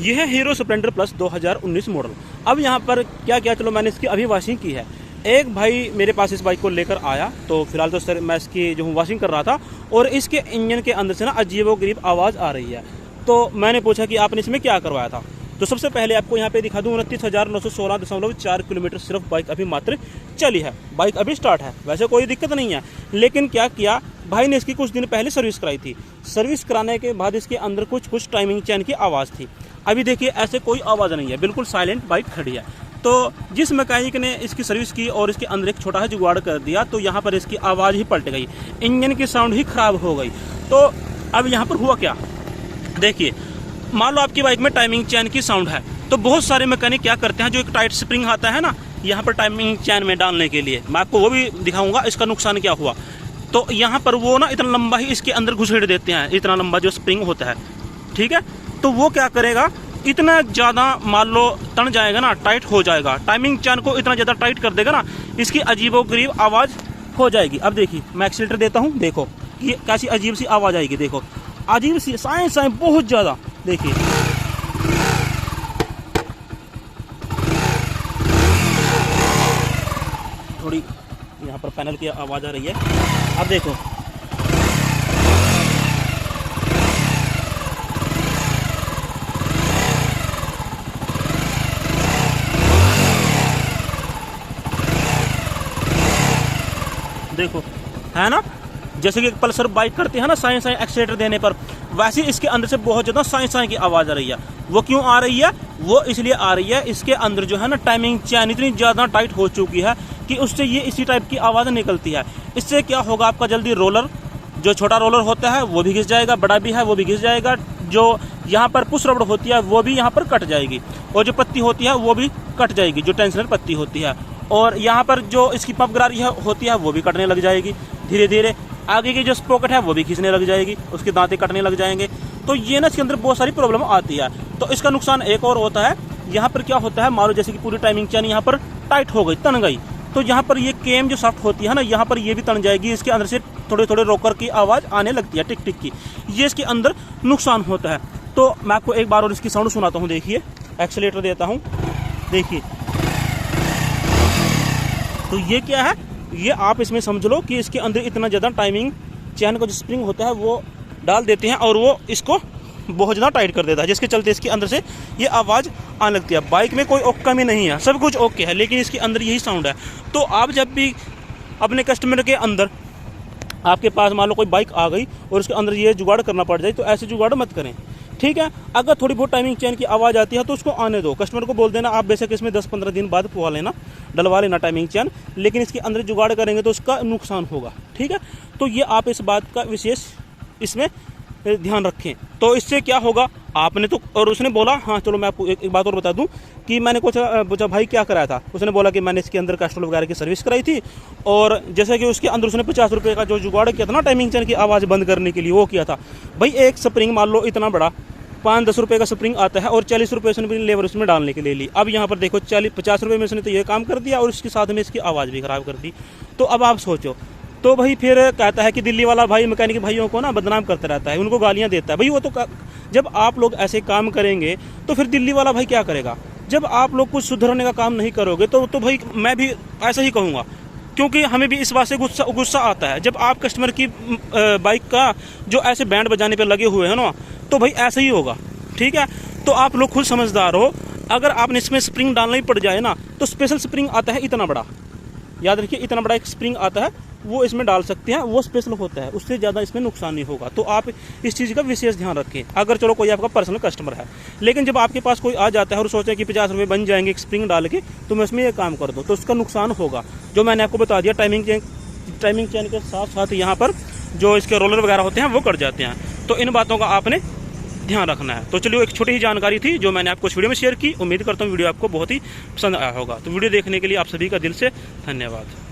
यह है hero Splendor plus 2019 model. अब यहाँ पर क्या क्या, चलो मैंने इसकी अभी वॉशिंग की है। एक भाई मेरे पास इस बाइक को लेकर आया, तो फिलहाल तो सर मैं इसकी जो हूँ वॉशिंग कर रहा था, और इसके इंजन के अंदर से ना अजीबोगरीब आवाज़ आ रही है। तो मैंने पूछा कि आपने इसमें क्या करवाया था। तो सबसे पहले आपको यहाँ पे दिखा दूँ 29,916.4 किलोमीटर सिर्फ बाइक अभी मात्र चली है। बाइक अभी स्टार्ट है, वैसे कोई दिक्कत नहीं है। लेकिन क्या किया भाई ने, इसकी कुछ दिन पहले सर्विस कराई थी। सर्विस कराने के बाद इसके अंदर कुछ टाइमिंग चैन की आवाज़ थी। अभी देखिए ऐसे कोई आवाज़ नहीं है, बिल्कुल साइलेंट बाइक खड़ी है। तो जिस मैकेनिक ने इसकी सर्विस की और इसके अंदर एक छोटा सा जुगाड़ कर दिया, तो यहाँ पर इसकी आवाज़ ही पलट गई, इंजन की साउंड ही खराब हो गई। तो अब यहाँ पर हुआ क्या, देखिए मान लो आपकी बाइक में टाइमिंग चैन की साउंड है, तो बहुत सारे मैकेनिक क्या करते हैं, जो एक टाइट स्प्रिंग आता है ना यहाँ पर टाइमिंग चैन में डालने के लिए, मैं आपको वो भी दिखाऊंगा इसका नुकसान क्या हुआ। तो यहाँ पर वो ना इतना लंबा ही इसके अंदर घुसेड़ देते हैं, इतना लंबा जो स्प्रिंग होता है, ठीक है। तो वो क्या करेगा, इतना ज़्यादा मान लो तन जाएगा ना, टाइट हो जाएगा, टाइमिंग चैन को इतना ज़्यादा टाइट कर देगा ना, इसकी अजीबोगरीब आवाज़ हो जाएगी। अब देखिए मैं एक्सीलेटर देता हूँ, देखो ये कैसी अजीब सी आवाज़ आएगी, देखो अजीब सी साए बहुत ज़्यादा। देखिए थोड़ी यहाँ पर पैनल की आवाज़ आ रही है। अब देखो देखो है ना, जैसे कि पल्सर बाइक करते हैं ना साए एक्सीलेटर देने पर, वैसे इसके अंदर से बहुत ज़्यादा साए की आवाज़ आ रही है। वो क्यों आ रही है, वो इसलिए आ रही है, इसके अंदर जो है ना टाइमिंग चैन इतनी ज़्यादा टाइट हो चुकी है कि उससे ये इसी टाइप की आवाज़ निकलती है। इससे क्या होगा, आपका जल्दी रोलर, जो छोटा रोलर होता है वो भी घिस जाएगा, बड़ा भी है वो भी घिस जाएगा, जो यहाँ पर पुश रबड़ होती है वो भी यहाँ पर कट जाएगी, और जो पत्ती होती है वो भी कट जाएगी, जो टेंशनर पत्ती होती है, और यहाँ पर जो इसकी पंप गरारी होती है वो भी कटने लग जाएगी धीरे धीरे। आगे की जो स्पॉकेट है वो भी खींचने लग जाएगी, उसके दांते कटने लग जाएंगे। तो ये ना इसके अंदर बहुत सारी प्रॉब्लम आती है। तो इसका नुकसान एक और होता है, यहाँ पर क्या होता है, मान लो जैसे कि पूरी टाइमिंग चैन यहाँ पर टाइट हो गई, तन गई, तो यहाँ पर ये केम जो सॉफ्ट होती है ना, यहाँ पर ये भी तन जाएगी, इसके अंदर से थोड़े थोड़े रोकर की आवाज़ आने लगती है, टिक टिक की, ये इसके अंदर नुकसान होता है। तो मैं आपको एक बार और इसकी साउंड सुनाता हूँ, देखिए एक्सीलेटर देता हूँ, देखिए। तो ये क्या है, ये आप इसमें समझ लो कि इसके अंदर इतना ज़्यादा टाइमिंग चैन का जो स्प्रिंग होता है वो डाल देते हैं, और वो इसको बहुत ज़्यादा टाइट कर देता है, जिसके चलते इसके अंदर से ये आवाज़ आने लगती है। बाइक में कोई कमी नहीं है, सब कुछ ओके है, लेकिन इसके अंदर यही साउंड है। तो आप जब भी अपने कस्टमर के अंदर, आपके पास मान लो कोई बाइक आ गई और उसके अंदर ये जुगाड़ करना पड़ जाए, तो ऐसे जुगाड़ मत करें, ठीक है। अगर थोड़ी बहुत टाइमिंग चैन की आवाज़ आती है तो उसको आने दो, कस्टमर को बोल देना, आप बेशक इसमें 10-15 दिन बाद पुआ लेना, डलवा लेना टाइमिंग चैन, लेकिन इसके अंदर जुगाड़ करेंगे तो उसका नुकसान होगा, ठीक है। तो ये आप इस बात का विशेष इसमें ध्यान रखें। तो इससे क्या होगा, आपने तो, और उसने बोला, हाँ चलो मैं आपको एक बात और बता दूं कि मैंने पूछा भाई क्या कराया था, उसने बोला कि मैंने इसके अंदर कैस्ट्रोल वगैरह की सर्विस कराई थी, और जैसे कि उसके अंदर उसने 50 रुपये का जो जुगाड़ किया था ना टाइमिंग चैन की आवाज़ बंद करने के लिए, वो किया था। भाई एक स्प्रिंग मान लो इतना बड़ा 5-10 रुपये का स्प्रिंग आता है, और 40 रुपये उसने लेबर उसमें डालने के लिए ली। अब यहाँ पर देखो 40-50 रुपये में उसने तो ये काम कर दिया, और उसके साथ में इसकी आवाज़ भी ख़राब कर दी। तो अब आप सोचो, तो भाई फिर कहता है कि दिल्ली वाला भाई मैकेनिक भाइयों को ना बदनाम करता रहता है, उनको गालियाँ देता है। भाई वो तो जब आप लोग ऐसे काम करेंगे तो फिर दिल्ली वाला भाई क्या करेगा, जब आप लोग कुछ सुधरने का काम नहीं करोगे तो भाई मैं भी ऐसा ही कहूँगा, क्योंकि हमें भी इस बात से गुस्सा आता है। जब आप कस्टमर की बाइक का जो ऐसे बैंड बजाने पर लगे हुए हैं ना, तो भाई ऐसे ही होगा, ठीक है। तो आप लोग खुद समझदार हो, अगर आपने इसमें स्प्रिंग डालना ही पड़ जाए ना, तो स्पेशल स्प्रिंग आता है इतना बड़ा, याद रखिए इतना बड़ा एक स्प्रिंग आता है, वो इसमें डाल सकते हैं, वो स्पेशल होता है, उससे ज़्यादा इसमें नुकसान नहीं होगा। तो आप इस चीज़ का विशेष ध्यान रखें, अगर चलो कोई आपका पर्सनल कस्टमर है। लेकिन जब आपके पास कोई आ जाता है और सोचे कि 50 रुपये बन जाएंगे एक स्प्रिंग डाल के, तो मैं इसमें ये काम कर दूँ, तो उसका नुकसान होगा। जो मैंने आपको बता दिया, टाइमिंग चैन के साथ साथ यहाँ पर जो इसके रोलर वगैरह होते हैं वो कट जाते हैं। तो इन बातों का आपने ध्यान रखना है। तो चलिए एक छोटी ही जानकारी थी जो मैंने आपको इस वीडियो में शेयर की। उम्मीद करता हूँ वीडियो आपको बहुत ही पसंद आया होगा। तो वीडियो देखने के लिए आप सभी का दिल से धन्यवाद।